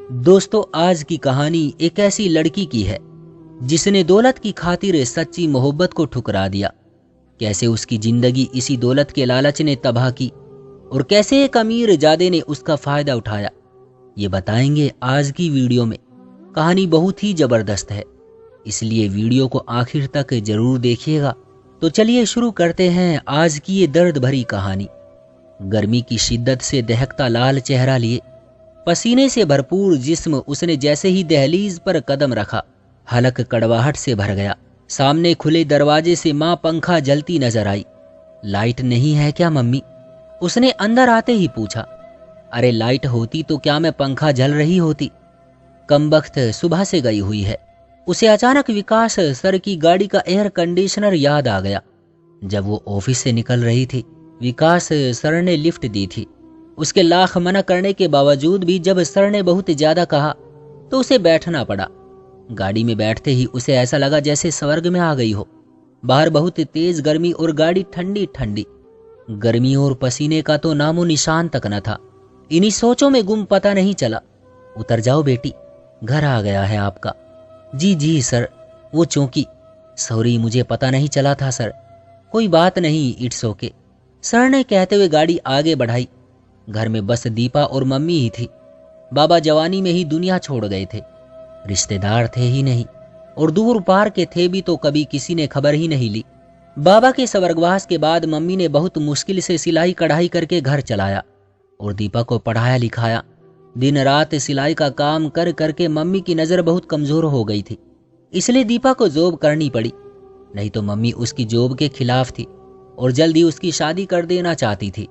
दोस्तों, आज की कहानी एक ऐसी लड़की की है जिसने दौलत की खातिर सच्ची मोहब्बत को ठुकरा दिया। कैसे उसकी जिंदगी इसी दौलत के लालच ने तबाह की और कैसे एक अमीर जादे ने उसका फायदा उठाया, ये बताएंगे आज की वीडियो में। कहानी बहुत ही जबरदस्त है, इसलिए वीडियो को आखिर तक जरूर देखिएगा। तो चलिए शुरू करते हैं आज की ये दर्द भरी कहानी। गर्मी की शिद्दत से दहकता लाल चेहरा लिए, पसीने से भरपूर जिस्म, उसने जैसे ही दहलीज पर कदम रखा हलक कड़वाहट से भर गया। सामने खुले दरवाजे से माँ पंखा जलती नजर आई। लाइट नहीं है क्या मम्मी? उसने अंदर आते ही पूछा। अरे लाइट होती तो क्या मैं पंखा जल रही होती? कमबख्त सुबह से गई हुई है। उसे अचानक विकास सर की गाड़ी का एयर कंडीशनर याद आ गया। जब वो ऑफिस से निकल रही थी, विकास सर ने लिफ्ट दी थी। उसके लाख मना करने के बावजूद भी जब सर ने बहुत ज्यादा कहा तो उसे बैठना पड़ा। गाड़ी में बैठते ही उसे ऐसा लगा जैसे स्वर्ग में आ गई हो। बाहर बहुत तेज गर्मी और गाड़ी ठंडी ठंडी। गर्मी और पसीने का तो नामो निशान तक न था। इन्हीं सोचों में गुम पता नहीं चला। उतर जाओ बेटी, घर आ गया है आपका। जी जी सर। वो चौंकी। सॉरी, मुझे पता नहीं चला था सर। कोई बात नहीं, इट्स ओके, सर ने कहते हुए गाड़ी आगे बढ़ाई। घर में बस दीपा और मम्मी ही थी। बाबा जवानी में ही दुनिया छोड़ गए थे। रिश्तेदार थे ही नहीं, और दूर पार के थे भी तो कभी किसी ने खबर ही नहीं ली। बाबा के स्वर्गवास के बाद मम्मी ने बहुत मुश्किल से सिलाई कढ़ाई करके घर चलाया और दीपा को पढ़ाया लिखाया। दिन रात सिलाई का काम कर करके मम्मी की नज़र बहुत कमजोर हो गई थी, इसलिए दीपा को जॉब करनी पड़ी। नहीं तो मम्मी उसकी जॉब के खिलाफ थी और जल्दी उसकी शादी कर देना चाहती थी।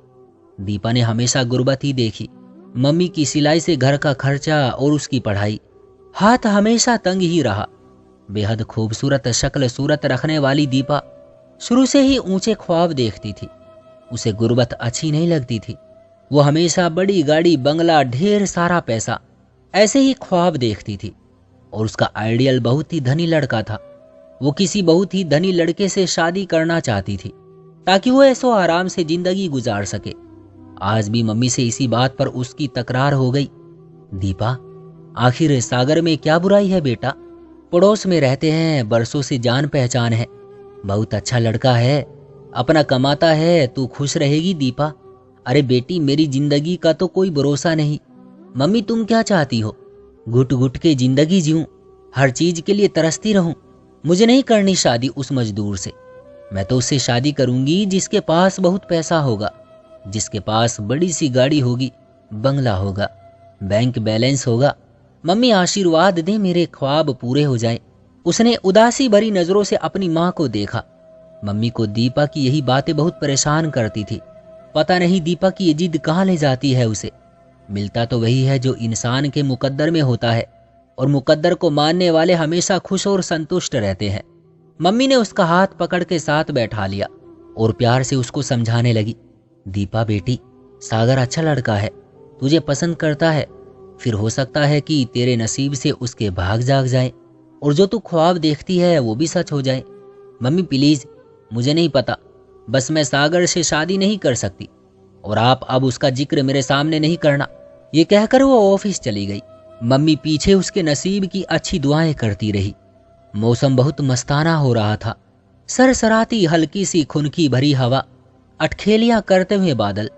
दीपा ने हमेशा गुर्बत ही देखी। मम्मी की सिलाई से घर का खर्चा और उसकी पढ़ाई। हाथ हमेशा तंग ही रहा। बेहद खूबसूरत शक्ल सूरत रखने वाली दीपा शुरू से ही ऊंचे ख्वाब देखती थी। उसे गुर्बत अच्छी नहीं लगती थी। वो हमेशा बड़ी गाड़ी, बंगला, ढेर सारा पैसा, ऐसे ही ख्वाब देखती थी। और उसका आइडियल बहुत ही धनी लड़का था। वो किसी बहुत ही धनी लड़के से शादी करना चाहती थी ताकि वो ऐसो आराम से जिंदगी गुजार सके। आज भी मम्मी से इसी बात पर उसकी तकरार हो गई। दीपा, आखिर सागर में क्या बुराई है बेटा? पड़ोस में रहते हैं, बरसों से जान पहचान है। बहुत अच्छा लड़का है, अपना कमाता है, तू खुश रहेगी दीपा। अरे बेटी, मेरी जिंदगी का तो कोई भरोसा नहीं। मम्मी तुम क्या चाहती हो? घुट घुट के जिंदगी जीऊं, हर चीज के लिए तरसती रहूं? मुझे नहीं करनी शादी उस मजदूर से। मैं तो उससे शादी करूंगी जिसके पास बहुत पैसा होगा, जिसके पास बड़ी सी गाड़ी होगी, बंगला होगा, बैंक बैलेंस होगा। मम्मी आशीर्वाद दे, मेरे ख्वाब पूरे हो जाए। उसने उदासी भरी नजरों से अपनी माँ को देखा। मम्मी को दीपा की यही बातें बहुत परेशान करती थी। पता नहीं दीपा की ये जिद कहाँ ले जाती है उसे। मिलता तो वही है जो इंसान के मुकद्दर में होता है, और मुकद्दर को मानने वाले हमेशा खुश और संतुष्ट रहते हैं। मम्मी ने उसका हाथ पकड़ के साथ बैठा लिया और प्यार से उसको समझाने लगी। दीपा बेटी, सागर अच्छा लड़का है, तुझे पसंद करता है। फिर हो सकता है कि तेरे नसीब से उसके भाग जाग जाए और जो तू ख्वाब देखती है वो भी सच हो जाए। मम्मी प्लीज, मुझे नहीं पता, बस मैं सागर से शादी नहीं कर सकती और आप अब उसका जिक्र मेरे सामने नहीं करना। ये कहकर वो ऑफिस चली गई। मम्मी पीछे उसके नसीब की अच्छी दुआएं करती रही। मौसम बहुत मस्ताना हो रहा था। सरसराती हल्की सी खुनकी भरी हवा, अटखेलियां करते हुए बादल,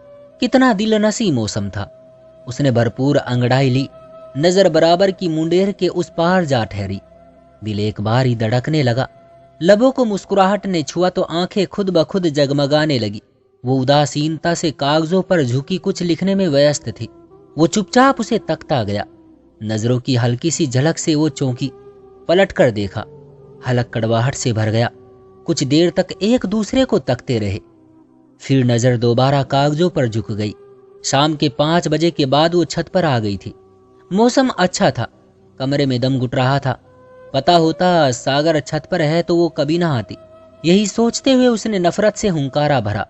कितना दिलनसी मौसम था। उसने भरपूर अंगड़ाई ली। नजर बराबर की मुंडेर के उस पार जा ठहरी। दिल एक बार ही धड़कने लगा। लबों को मुस्कुराहट ने छुआ तो आंखें खुद ब खुद जगमगाने लगी। वो उदासीनता से कागजों पर झुकी कुछ लिखने में व्यस्त थी। वो चुपचाप उसे तकता गया। नजरों की हल्की सी झलक से वो चौंकी, पलट कर देखा। हलक कड़वाहट से भर गया। कुछ देर तक एक दूसरे को तकते रहे, फिर नजर दोबारा कागजों पर झुक गई। शाम के 5 बजे के बाद वो छत पर आ गई थी। मौसम अच्छा था, कमरे में दम घुट रहा था। पता होता सागर छत पर है तो वो कभी ना आती। यही सोचते हुए उसने नफरत से हुंकारा भरा।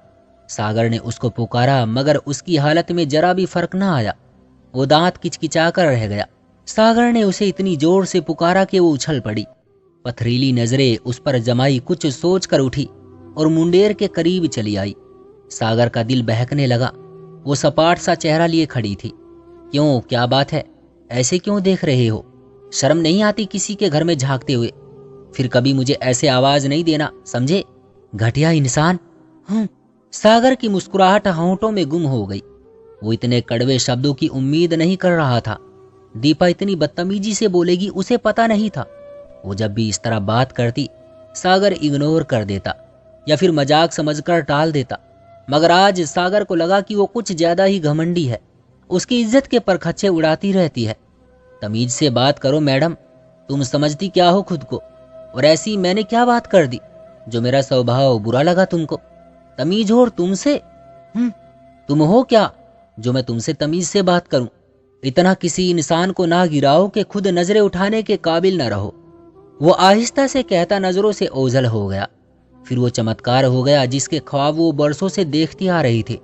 सागर ने उसको पुकारा, मगर उसकी हालत में जरा भी फर्क ना आया। वो दांत किचकिचा कर रह गया। सागर ने उसे इतनी जोर से पुकारा कि वो उछल पड़ी। पथरीली नजरें उस पर जमाई, कुछ सोच कर उठी और मुंडेर के करीब चली आई। सागर का दिल बहकने लगा। वो सपाट सा चेहरा लिए खड़ी थी। क्यों, क्या बात है? ऐसे क्यों देख रहे हो? शर्म नहीं आती किसी के घर में झांकते हुए? फिर कभी मुझे ऐसे आवाज नहीं देना, समझे? घटिया इंसान। सागर की मुस्कुराहट होंठों में गुम हो गई। वो इतने कड़वे शब्दों की उम्मीद नहीं कर रहा था। दीपा इतनी बदतमीजी से बोलेगी उसे पता नहीं था। वो जब भी इस तरह बात करती सागर इग्नोर कर देता या फिर मजाक समझकर टाल देता, मगर आज सागर को लगा कि वो कुछ ज्यादा ही घमंडी है। उसकी इज्जत के परखच्चे उड़ाती रहती है। तमीज से बात करो मैडम, तुम समझती क्या हो खुद को? और ऐसी मैंने क्या बात कर दी जो मेरा स्वभाव बुरा लगा तुमको? तमीज हो और तुमसे तुम हो क्या जो मैं तुमसे तमीज से बात करूं? इतना किसी इंसान को ना गिराओ कि खुद नजरें उठाने के काबिल न रहो। वो आहिस्ता से कहता नजरों से ओझल हो गया। फिर वो चमत्कार हो गया जिसके ख्वाब वो बरसों से देखती आ रही थी।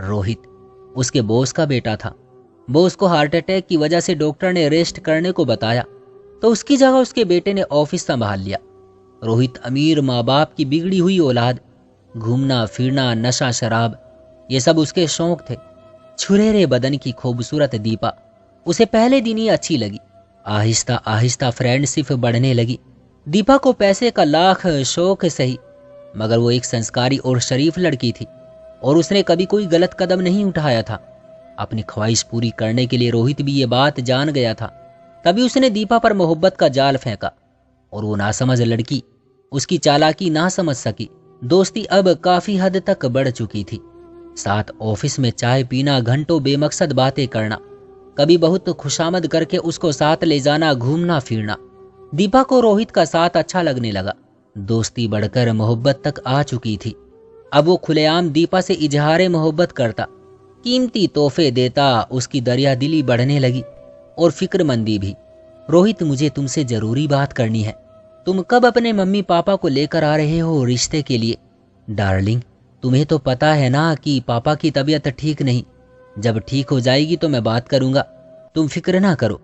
रोहित उसके बॉस का बेटा था। बॉस को हार्ट अटैक की वजह से डॉक्टर ने रेस्ट करने को बताया, तो उसकी जगह उसके बेटे ने ऑफिस संभाल लिया। रोहित अमीर माँ बाप की बिगड़ी हुई औलाद। घूमना फिरना, नशा शराब, ये सब उसके शौक थे। छुरेरे बदन की खूबसूरत दीपा उसे पहले दिन ही अच्छी लगी। आहिस्ता आहिस्ता फ्रेंडशिप बढ़ने लगी। दीपा को पैसे का लाख शौक सही, मगर वो एक संस्कारी और शरीफ लड़की थी और उसने कभी कोई गलत कदम नहीं उठाया था। अपनी ख्वाहिश पूरी करने के लिए रोहित भी ये बात जान गया था। तभी उसने दीपा पर मोहब्बत का जाल फेंका और वो नासमझ लड़की उसकी चालाकी ना समझ सकी। दोस्ती अब काफी हद तक बढ़ चुकी थी। साथ ऑफिस में चाय पीना, घंटों बेमकसद बातें करना, कभी बहुत खुशामद करके उसको साथ ले जाना, घूमना फिरना। दीपा को रोहित का साथ अच्छा लगने लगा। दोस्ती बढ़कर मोहब्बत तक आ चुकी थी। अब वो खुलेआम दीपा से इजहार मोहब्बत करता, कीमती तोहफे देता। उसकी दरिया दिली बढ़ने लगी और फिक्रमंदी भी। रोहित, मुझे तुमसे जरूरी बात करनी है। तुम कब अपने मम्मी पापा को लेकर आ रहे हो रिश्ते के लिए? डार्लिंग, तुम्हें तो पता है ना कि पापा की तबीयत ठीक नहीं। जब ठीक हो जाएगी तो मैं बात करूंगा, तुम फिक्र ना करो।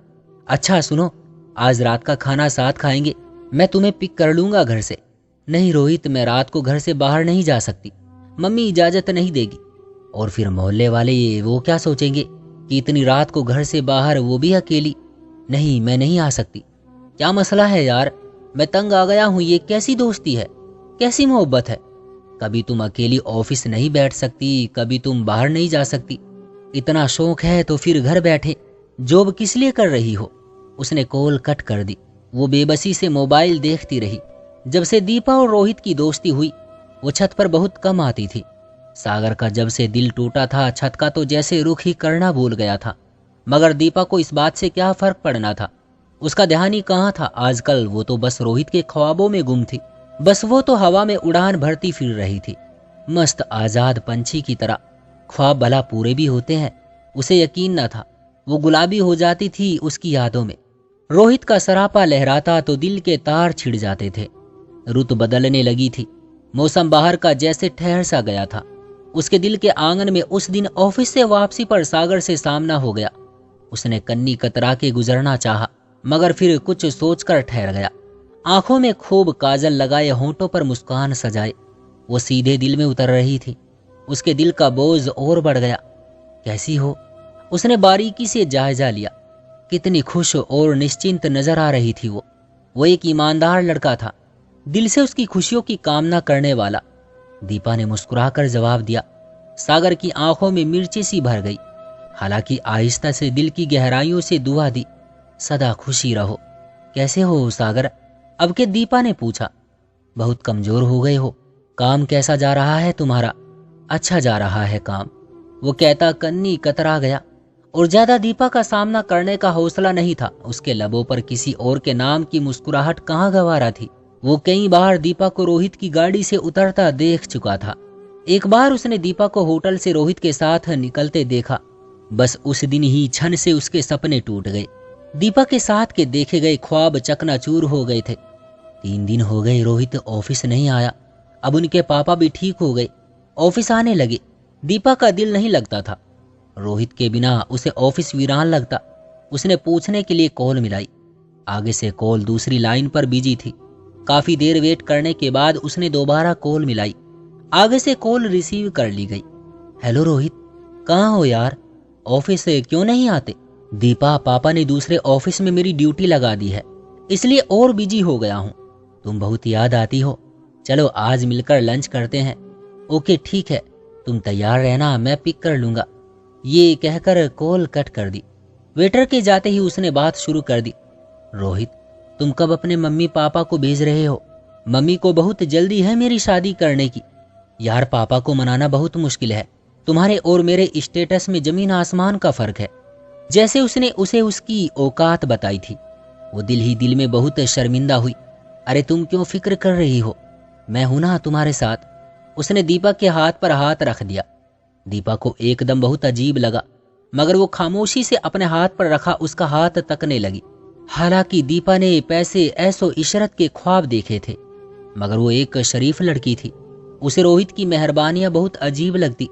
अच्छा सुनो, आज रात का खाना साथ खाएंगे। मैं तुम्हें पिक कर लूंगा घर से। नहीं रोहित, मैं रात को घर से बाहर नहीं जा सकती, मम्मी इजाजत नहीं देगी। और फिर मोहल्ले वाले वो क्या सोचेंगे कि इतनी रात को घर से बाहर, वो भी अकेली। नहीं, मैं नहीं आ सकती। क्या मसला है यार, मैं तंग आ गया हूं। ये कैसी दोस्ती है, कैसी मोहब्बत है? कभी तुम अकेली ऑफिस नहीं बैठ सकती, कभी तुम बाहर नहीं जा सकती। इतना शौक है तो फिर घर बैठे जॉब किस लिए कर रही हो? उसने कॉल कट कर दी। वो बेबसी से मोबाइल देखती रही। जब से दीपा और रोहित की दोस्ती हुई वो छत पर बहुत कम आती थी। सागर का जब से दिल टूटा था, छत का तो जैसे रुख ही करना भूल गया था। मगर दीपा को इस बात से क्या फर्क पड़ना था? उसका ध्यान ही कहाँ था आजकल। वो तो बस रोहित के ख्वाबों में गुम थी। बस वो तो हवा में उड़ान भरती फिर रही थी, मस्त आजाद पंछी की तरह। ख्वाब भला पूरे भी होते हैं? उसे यकीन न था। वो गुलाबी हो जाती थी उसकी यादों में। रोहित का सरापा लहराता तो दिल के तार छिड़ जाते थे। रुत बदलने लगी थी। मौसम बाहर का जैसे ठहर सा गया था। उसके दिल के आंगन में उस दिन ऑफिस से वापसी पर सागर से सामना हो गया। उसने कन्नी कतरा के गुजरना चाहा, मगर फिर कुछ सोचकर ठहर गया। आंखों में खूब काजल लगाए, होंठों पर मुस्कान सजाए, वो सीधे दिल में उतर रही थी। उसके दिल का बोझ और बढ़ गया। कैसी हो? उसने बारीकी से जायजा लिया। कितनी खुश और निश्चिंत नजर आ रही थी वो एक ईमानदार लड़का था, दिल से उसकी खुशियों की कामना करने वाला। दीपा ने मुस्कुराकर जवाब दिया। सागर की आंखों में मिर्ची सी भर गई। हालांकि आहिस्ता से दिल की गहराइयों से दुआ दी, सदा खुशी रहो। कैसे हो सागर? अब के दीपा ने पूछा। बहुत कमजोर हो गए हो। काम कैसा जा रहा है तुम्हारा? अच्छा जा रहा है काम, वो कहता कन्नी कतरा गया। और ज्यादा दीपा का सामना करने का हौसला नहीं था। उसके लबों पर किसी और के नाम की मुस्कुराहट कहाँ गवारा थी। वो कई बार दीपा को रोहित की गाड़ी से उतरता देख चुका था। एक बार उसने दीपा को होटल से रोहित के साथ निकलते देखा। बस उस दिन ही क्षण से उसके सपने टूट गए। दीपा के साथ के देखे गए ख्वाब चकनाचूर हो गए थे। 3 दिन हो गए रोहित ऑफिस नहीं आया। अब उनके पापा भी ठीक हो गए, ऑफिस आने लगे। दीपा का दिल नहीं लगता था। रोहित के बिना उसे ऑफिस वीरान लगता। उसने पूछने के लिए कॉल मिलाई। आगे से कॉल दूसरी लाइन पर बिजी थी। काफी देर वेट करने के बाद उसने दोबारा कॉल मिलाई। आगे से कॉल रिसीव कर ली गई। हेलो रोहित, कहाँ हो यार? ऑफिस से क्यों नहीं आते? दीपा, पापा ने दूसरे ऑफिस में मेरी ड्यूटी लगा दी है, इसलिए और बिजी हो गया हूँ। तुम बहुत याद आती हो। चलो आज मिलकर लंच करते हैं। ओके ठीक है, तुम तैयार रहना, मैं पिक कर लूंगा। ये कहकर कॉल कट कर दी। वेटर के जाते ही उसने बात शुरू कर दी। रोहित, तुम कब अपने मम्मी पापा को भेज रहे हो? मम्मी को बहुत जल्दी है मेरी शादी करने की। यार, पापा को मनाना बहुत मुश्किल है। तुम्हारे और मेरे स्टेटस में जमीन आसमान का फर्क है। जैसे उसने उसे उसकी औकात बताई थी, वो दिल ही दिल में बहुत शर्मिंदा हुई। अरे तुम क्यों फिक्र कर रही हो, मैं हूं ना तुम्हारे साथ। उसने दीपा के हाथ पर हाथ रख दिया। दीपा को एकदम बहुत अजीब लगा, मगर वो खामोशी से अपने हाथ पर रखा उसका हाथ तकने लगी। हालांकि दीपा ने पैसे, ऐसो इशरत के ख्वाब देखे थे, मगर वो एक शरीफ लड़की थी। उसे रोहित की मेहरबानियां बहुत अजीब लगती।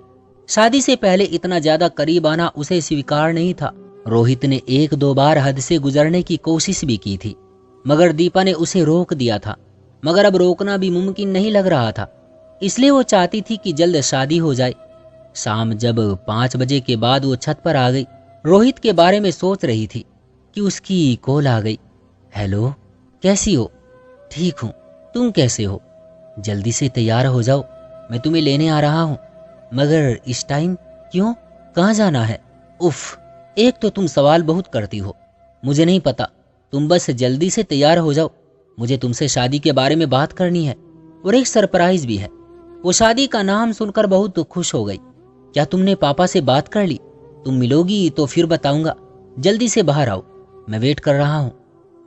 शादी से पहले इतना ज्यादा करीब आना उसे स्वीकार नहीं था। रोहित ने एक दो बार हद से गुजरने की कोशिश भी की थी, मगर दीपा ने उसे रोक दिया था। मगर अब रोकना भी मुमकिन नहीं लग रहा था, इसलिए वो चाहती थी कि जल्द शादी हो जाए। शाम जब 5 बजे के बाद वो छत पर आ गई, रोहित के बारे में सोच रही थी कि उसकी कॉल आ गई। हेलो, कैसी हो? ठीक हूँ, तुम कैसे हो? जल्दी से तैयार हो जाओ, मैं तुम्हें लेने आ रहा हूँ। मगर इस टाइम क्यों, कहाँ जाना है? उफ, एक तो तुम सवाल बहुत करती हो, मुझे नहीं पता, तुम बस जल्दी से तैयार हो जाओ। मुझे तुमसे शादी के बारे में बात करनी है, और एक सरप्राइज भी है। वो शादी का नाम सुनकर बहुत खुश हो गई। क्या तुमने पापा से बात कर ली? तुम मिलोगी तो फिर बताऊंगा। जल्दी से बाहर आओ, मैं वेट कर रहा हूँ।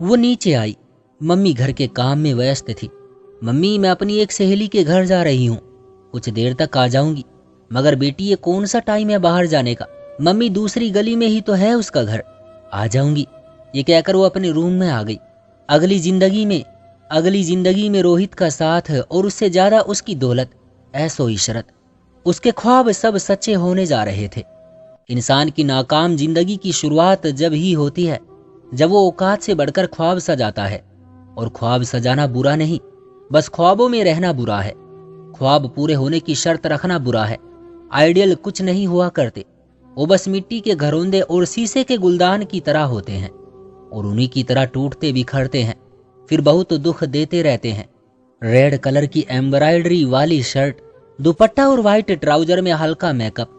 वो नीचे आई। मम्मी घर के काम में व्यस्त थी। मम्मी, मैं अपनी एक सहेली के घर जा रही हूँ, कुछ देर तक आ जाऊंगी। मगर बेटी, ये कौन सा टाइम है बाहर जाने का? मम्मी, दूसरी गली में ही तो है उसका घर, आ जाऊंगी। ये कहकर वो अपने रूम में आ गई। अगली जिंदगी में रोहित का साथ और उससे ज्यादा उसकी दौलत, ऐसो इशरत, उसके ख्वाब सब सच्चे होने जा रहे थे। इंसान की नाकाम जिंदगी की शुरुआत जब ही होती है जब वो औकात से बढ़कर ख्वाब सजाता है। और ख्वाब सजाना बुरा नहीं, बस ख्वाबों में रहना बुरा है। ख्वाब पूरे होने की शर्त रखना बुरा है। आइडियल कुछ नहीं हुआ करते, वो बस मिट्टी के घरौंदे और शीशे के गुलदान की तरह होते हैं, और उन्हीं की तरह टूटते बिखरते हैं, फिर बहुत दुख देते रहते हैं। रेड कलर की एम्ब्रॉयडरी वाली शर्ट, दुपट्टा और व्हाइट ट्राउजर में हल्का मेकअप,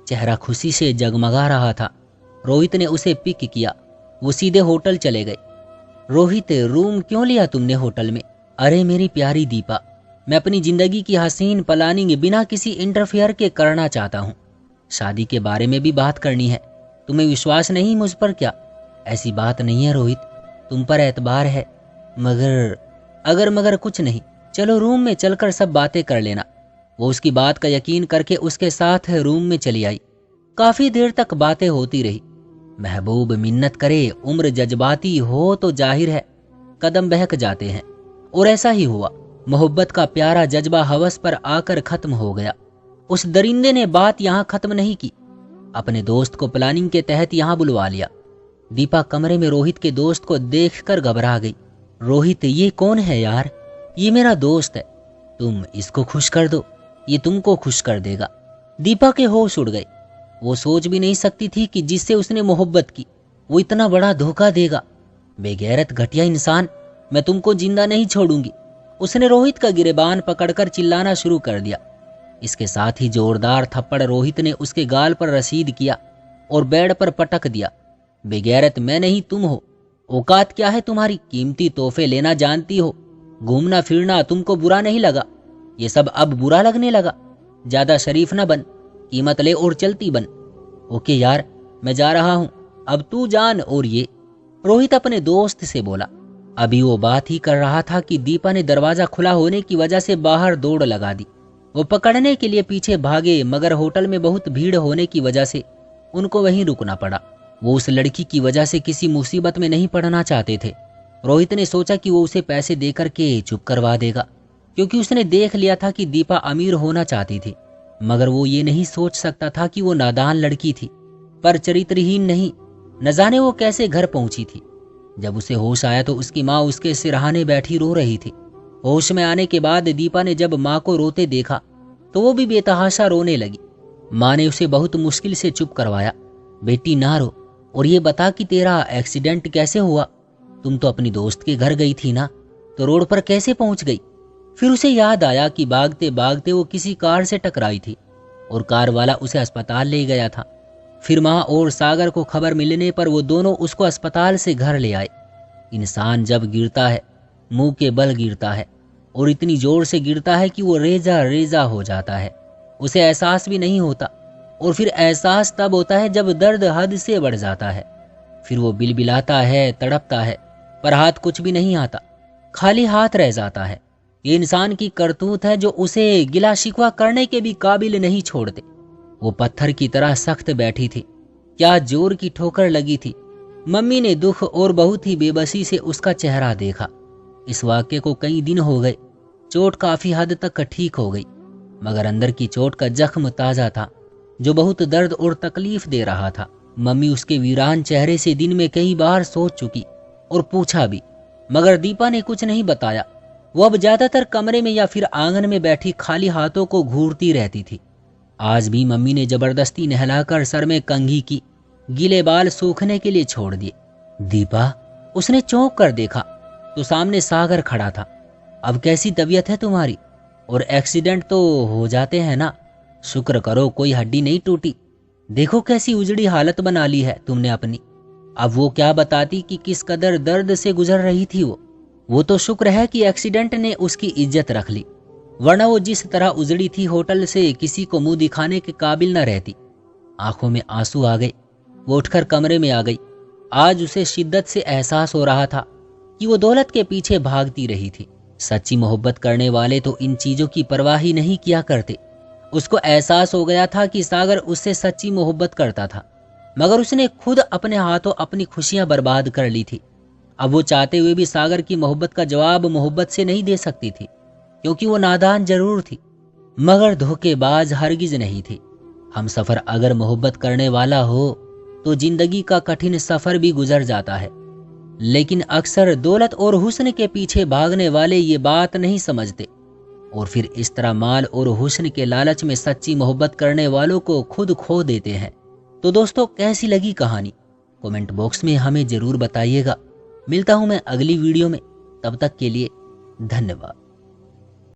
चेहरा खुशी से जगमगा रहा था। रोहित ने उसे पिक किया। वो सीधे होटल चले गए। रोहित, रूम क्यों लिया तुमने होटल में? अरे मेरी प्यारी दीपा, मैं अपनी जिंदगी की हसीन प्लानिंग बिना किसी इंटरफेयर के करना चाहता हूँ। शादी के बारे में भी बात करनी है। तुम्हें विश्वास नहीं मुझ पर क्या? ऐसी बात नहीं है रोहित, तुम पर एतबार है, मगर कुछ नहीं। चलो रूम में चलकर सब बातें कर लेना। वो उसकी बात का यकीन करके उसके साथ रूम में चली आई। काफी देर तक बातें होती रही। महबूब मिन्नत करे, उम्र जज्बाती हो तो जाहिर है कदम बहक जाते हैं, और ऐसा ही हुआ। मोहब्बत का प्यारा जज्बा हवस पर आकर खत्म हो गया। उस दरिंदे ने बात यहाँ खत्म नहीं की, अपने दोस्त को प्लानिंग के तहत यहाँ बुलवा लिया। दीपा कमरे में रोहित के दोस्त को देखकर घबरा गई। रोहित, ये कौन है यार? ये मेरा दोस्त है, तुम इसको खुश कर दो, ये तुमको खुश कर देगा। दीपा के होश उड़ गए। वो सोच भी नहीं सकती थी कि जिससे उसने मोहब्बत की वो इतना बड़ा धोखा देगा। बेगैरत घटिया इंसान, मैं तुमको जिंदा नहीं छोड़ूंगी। उसने रोहित का गिरेबान पकड़कर चिल्लाना शुरू कर दिया। इसके साथ ही जोरदार थप्पड़ रोहित ने उसके गाल पर रसीद किया और बेड पर पटक दिया। बेगैरत मैं नहीं तुम हो। औकात क्या है तुम्हारी? कीमती तोहफे लेना जानती हो, घूमना फिरना तुमको बुरा नहीं लगा, ये सब अब बुरा लगने लगा। ज्यादा शरीफ ना बन, कीमत ले और चलती बन। ओके यार, मैं जा रहा हूं, अब तू जान। और ये, रोहित अपने दोस्त से बोला। अभी वो बात ही कर रहा था कि दीपा ने दरवाजा खुला होने की वजह से बाहर दौड़ लगा दी। वो पकड़ने के लिए पीछे भागे, मगर होटल में बहुत भीड़ होने की वजह से उनको वहीं रुकना पड़ा। वो उस लड़की की वजह से किसी मुसीबत में नहीं पड़ना चाहते थे। रोहित ने सोचा कि वो उसे पैसे देकर के चुप करवा देगा, क्योंकि उसने देख लिया था कि दीपा अमीर होना चाहती थी। मगर वो ये नहीं सोच सकता था कि वो नादान लड़की थी, पर चरित्रहीन नहीं। न जाने वो कैसे घर पहुंची थी। जब उसे होश आया तो उसकी माँ उसके सिरहाने बैठी रो रही थी। होश में आने के बाद दीपा ने जब माँ को रोते देखा तो वो भी बेतहाशा रोने लगी। माँ ने उसे बहुत मुश्किल से चुप करवाया। बेटी ना रो, और ये बता कि तेरा एक्सीडेंट कैसे हुआ? तुम तो अपनी दोस्त के घर गई थी ना, तो रोड पर कैसे पहुंच गई? फिर उसे याद आया कि भागते भागते वो किसी कार से टकराई थी और कार वाला उसे अस्पताल ले गया था। फिर माँ और सागर को खबर मिलने पर वो दोनों उसको अस्पताल से घर ले आए। इंसान जब गिरता है मुंह के बल गिरता है और इतनी जोर से गिरता है कि वो रेजा रेजा हो जाता है। उसे एहसास भी नहीं होता और फिर एहसास तब होता है जब दर्द हद से बढ़ जाता है। फिर वो बिलबिलाता है, तड़पता है, पर हाथ कुछ भी नहीं आता, खाली हाथ रह जाता है। ये इंसान की करतूत है जो उसे गिला शिकवा करने के भी काबिल नहीं छोड़ते। वो पत्थर की तरह सख्त बैठी थी। क्या जोर की ठोकर लगी थी। मम्मी ने दुख और बहुत ही बेबसी से उसका चेहरा देखा। इस वाक्य को कई दिन हो गए। चोट काफी हद तक ठीक हो गई, मगर अंदर की चोट का जख्म ताजा था जो बहुत दर्द और तकलीफ दे रहा था। मम्मी उसके वीरान चेहरे से दिन में कई बार सोच चुकी और पूछा भी, मगर दीपा ने कुछ नहीं बताया। वो अब ज्यादातर कमरे में या फिर आंगन में बैठी खाली हाथों को घूरती रहती थी। आज भी मम्मी ने जबरदस्ती नहलाकर सर में कंघी की, गीले बाल सूखने के लिए छोड़ दिए। दीपा, उसने चौंक कर देखा तो सामने सागर खड़ा था। अब कैसी तबीयत है तुम्हारी? और एक्सीडेंट तो हो जाते हैं ना, शुक्र करो कोई हड्डी नहीं टूटी। देखो कैसी उजड़ी हालत बना ली है तुमने अपनी। अब वो क्या बताती कि किस कदर दर्द से गुजर रही थी वो तो शुक्र है कि एक्सीडेंट ने उसकी इज्जत रख ली, वरना वो जिस तरह उजड़ी थी होटल से किसी को मुंह दिखाने के काबिल न रहती। आंखों में आंसू आ गए। वो उठकर कमरे में आ गई। आज उसे शिद्दत से एहसास हो रहा था कि वो दौलत के पीछे भागती रही थी। सच्ची मोहब्बत करने वाले तो इन चीजों की परवाह ही नहीं किया करते। उसको एहसास हो गया था कि सागर उससे सच्ची मोहब्बत करता था, मगर उसने खुद अपने हाथों अपनी खुशियां बर्बाद कर ली थी। अब वो चाहते हुए भी सागर की मोहब्बत का जवाब मोहब्बत से नहीं दे सकती थी, क्योंकि वो नादान जरूर थी मगर धोखेबाज हरगिज नहीं थी। हम सफर अगर मोहब्बत करने वाला हो तो जिंदगी का कठिन सफर भी गुजर जाता है, लेकिन अक्सर दौलत और हुस्न के पीछे भागने वाले ये बात नहीं समझते और फिर इस तरह माल और हुस्न के लालच में सच्ची मोहब्बत करने वालों को खुद खो देते हैं। तो दोस्तों, कैसी लगी कहानी कमेंट बॉक्स में हमें जरूर बताइएगा। मिलता हूं मैं अगली वीडियो में, तब तक के लिए धन्यवाद।